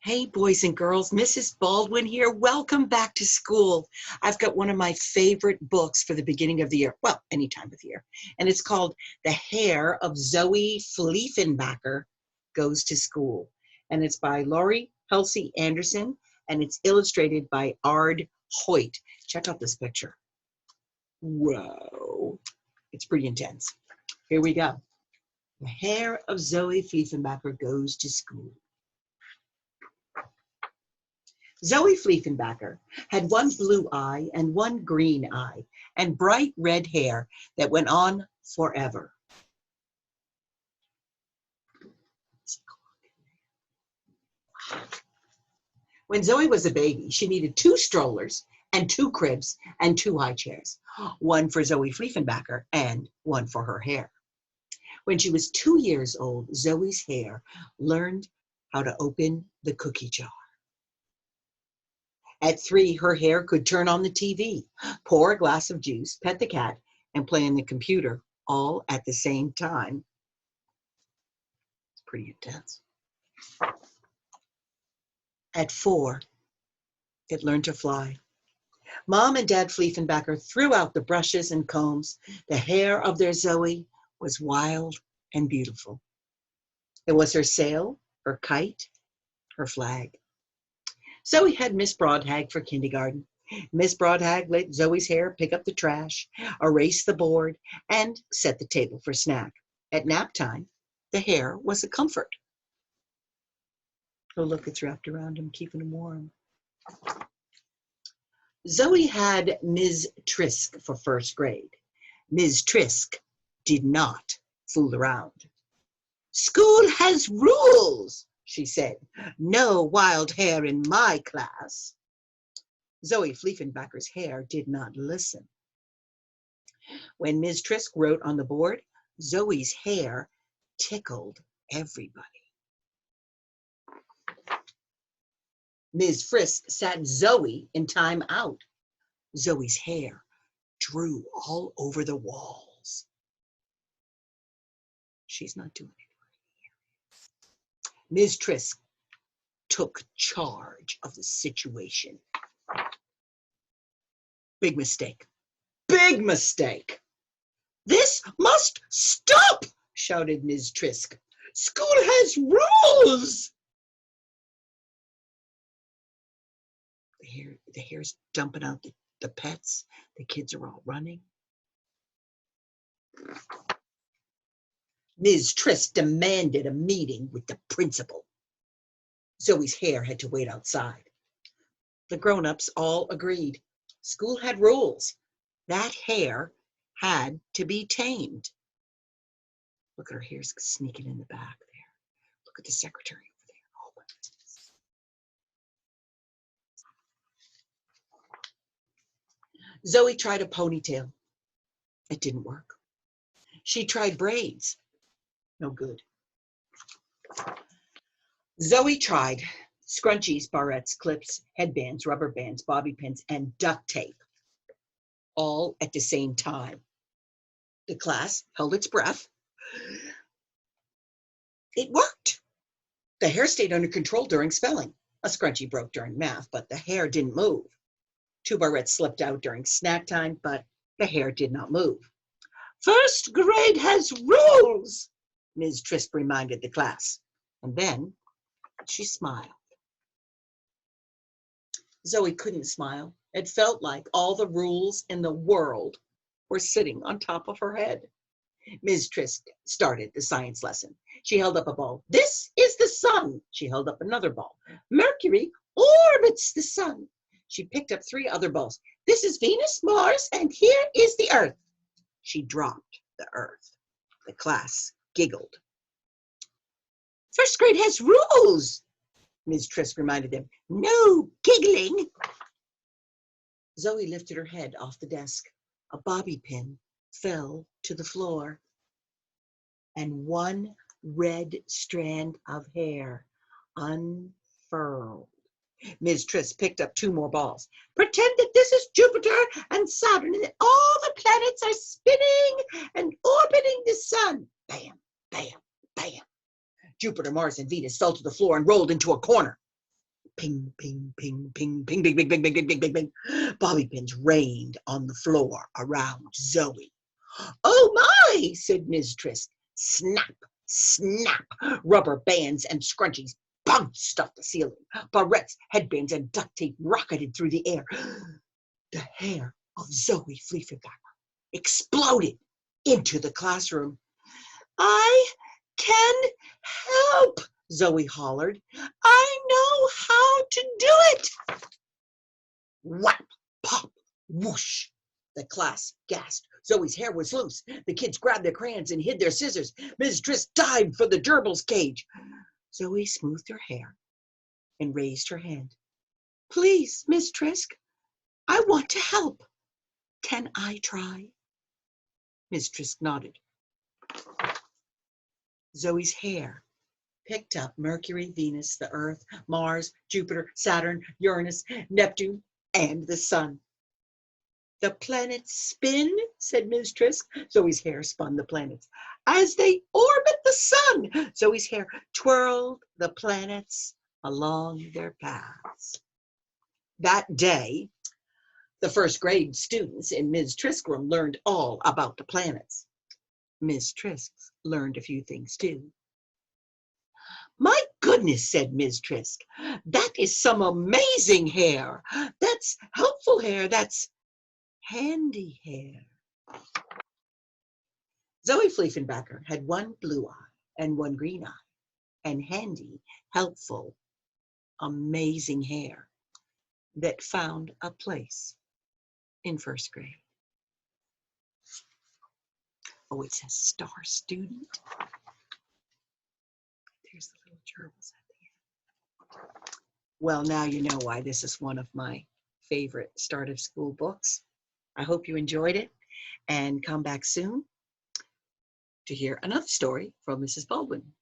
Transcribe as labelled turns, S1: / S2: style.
S1: Hey, boys and girls, Mrs. Baldwin here. Welcome back to school. I've got one of my favorite books for the beginning of the year, well, any time of the year, and it's called The Hair of Zoe Fleeenbacher Goes to School. And it's by Laurie Halsey Anderson, and it's illustrated by Ard Hoyt. Check out this picture. Whoa, it's pretty intense. Here we go. The Hair of Zoe Fleeenbacher Goes to School. Zoe Fleeenbacher had one blue eye and one green eye and bright red hair that went on forever. When Zoe was a baby, she needed 2 strollers and 2 cribs and 2 high chairs, one for Zoe Fleeenbacher and one for her hair. When she was 2 years old, Zoe's hair learned how to open the cookie jar. At 3, her hair could turn on the TV, pour a glass of juice, pet the cat, and play on the computer all at the same time. It's pretty intense. At 4, it learned to fly. Mom and Dad Fleeenbacher threw out the brushes and combs. The hair of their Zoe was wild and beautiful. It was her sail, her kite, her flag. Zoe had Miss Broadhag for kindergarten. Miss Broadhag let Zoe's hair pick up the trash, erase the board, and set the table for snack. At nap time, the hair was a comfort. Oh, look, it's wrapped around him, keeping him warm. Zoe had Ms. Trisk for first grade. Ms. Trisk did not fool around. "School has rules," she said. "No wild hair in my class." Zoe Fleeenbacher's hair did not listen. When Ms. Trisk wrote on the board, Zoe's hair tickled everybody. Ms. Frisk sat Zoe in time out. Zoe's hair drew all over the walls. She's not doing it. Ms. Trisk took charge of the situation. Big mistake. Big mistake. "This must stop," shouted Ms. Trisk. "School has rules." The hair's dumping out the pets. The kids are all running. Ms. Trisk demanded a meeting with the principal. Zoe's hair had to wait outside. The grown-ups all agreed. School had rules. That hair had to be tamed. Look at her hair's sneaking in the back there. Look at the secretary over there. Oh my goodness. Zoe tried a ponytail. It didn't work. She tried braids. No good. Zoe tried scrunchies, barrettes, clips, headbands, rubber bands, bobby pins, and duct tape, all at the same time. The class held its breath. It worked. The hair stayed under control during spelling. A scrunchie broke during math, but the hair didn't move. 2 barrettes slipped out during snack time, but the hair did not move. "First grade has rules," Ms. Trisk reminded the class. And then she smiled. Zoe couldn't smile. It felt like all the rules in the world were sitting on top of her head. Ms. Trisk started the science lesson. She held up a ball. "This is the sun." She held up another ball. "Mercury orbits the sun." She picked up 3 other balls. "This is Venus, Mars, and here is the Earth." She dropped the Earth. The class giggled. "First grade has rules," Ms. Trisk reminded them. "No giggling." Zoe lifted her head off the desk. A bobby pin fell to the floor, and 1 red strand of hair unfurled. Ms. Trisk picked up 2 more balls. "Pretend that this is Jupiter and Saturn, and that all the planets are spinning and orbiting the sun." Bam, bam, bam. Jupiter, Mars, and Venus fell to the floor and rolled into a corner. Ping, ping, ping, ping, ping, ping, ping, ping, ping, ping, ping, ping, ping. Bobby pins rained on the floor around Zoe. "Oh my," said Ms. Trisk. Snap, snap. Rubber bands and scrunchies bounced off the ceiling. Barrettes, headbands, and duct tape rocketed through the air. The hair of Zoe Fleeenbacher exploded into the classroom. "I can help," Zoe hollered. "I know how to do it." Whap, pop, whoosh. The class gasped. Zoe's hair was loose. The kids grabbed their crayons and hid their scissors. Ms. Trisk dived for the gerbil's cage. Zoe smoothed her hair and raised her hand. "Please, Ms. Trisk, I want to help. Can I try?" Ms. Trisk nodded. Zoe's hair picked up Mercury, Venus, the Earth, Mars, Jupiter, Saturn, Uranus, Neptune, and the Sun. "The planets spin," said Ms. Trisk. Zoe's hair spun the planets. "As they orbit the sun," Zoe's hair twirled the planets along their paths. That day, the first grade students in Ms. Trisk's room learned all about the planets. Ms. Trisk learned a few things too. "My goodness," said Ms. Trisk, "that is some amazing hair. That's helpful hair. That's handy hair." Zoe Fleeenbacher had one blue eye and one green eye, and handy, helpful, amazing hair that found a place in first grade. Oh, it says star student. There's the little gerbils at the end. Well, now you know why this is one of my favorite start of school books. I hope you enjoyed it, and come back soon to hear another story from Mrs. Baldwin.